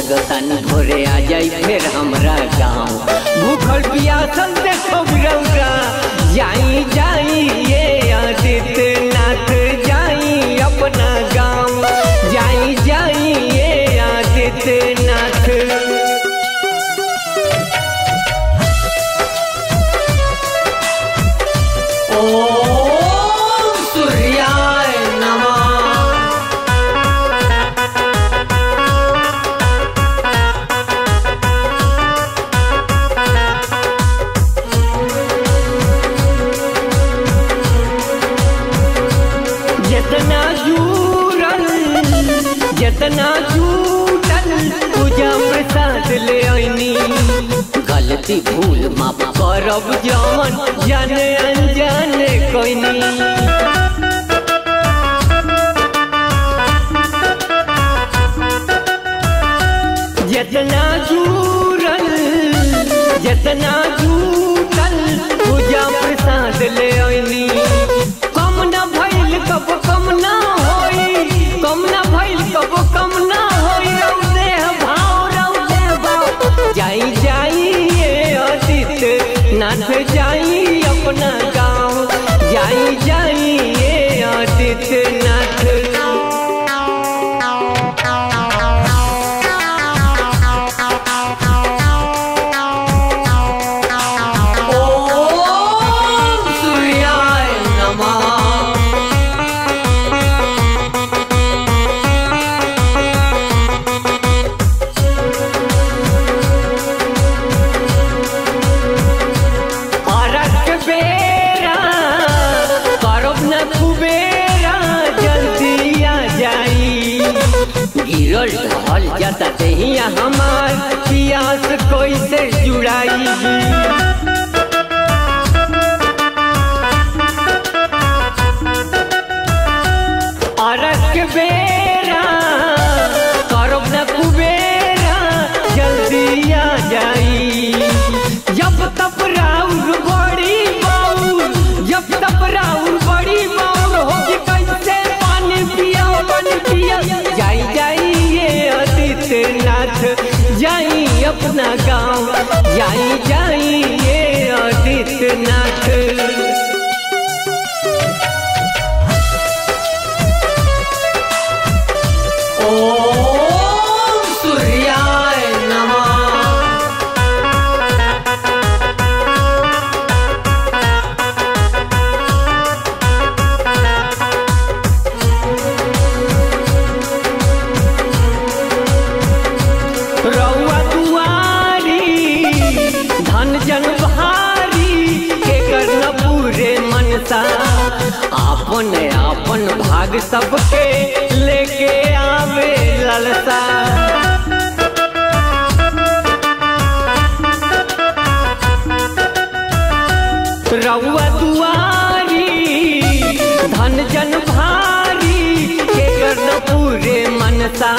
लागतानी भोरे आ जाई फिर हमरा गाँव। भूखल पियासल देखो रौरा जाई जाई ये आदित्यनाथ जाई अपना गाँव। जाई जाई ये आदित्यनाथ। ओम सूर्याय नमः। जितना झूठल पूजा प्रसाद ले आईनी। गलती भूल माफ करब जवन जाने अनजाने कोइनी। जितना झूठल जितना झूठल पूजा प्रसाद ले आईनी। कम न भइल कब कम न होई, कम न भइल कब कम न होई। रौदे भाव जाई जाई ये आदित्यनाथ जाई अपना गाँव। जाई जाई ये आदित्यनाथ। गिरल ढल जाता देहिया हमार पियास कोई से जुड़ाई। अरक बेरा करब न कुबेरा जल्दी आ जाई। जब तब राउर बड़ी बाउर, जब तब राउर बड़ी बाउर होगी कैसे पानी पिया पानी पिया। जाई जाई ये आदित्यनाथ जाई अपना गाँव। जाई जाई ये आदित्यनाथ। ओम सूर्याय नमः। रउआ दुआरी धन जन भारी के करना पूरे मनसा। आपन आपन भाग सबके लेके आवे ललसा। रउआ दुआरी धन जन भारी के करना पूरे मनसा।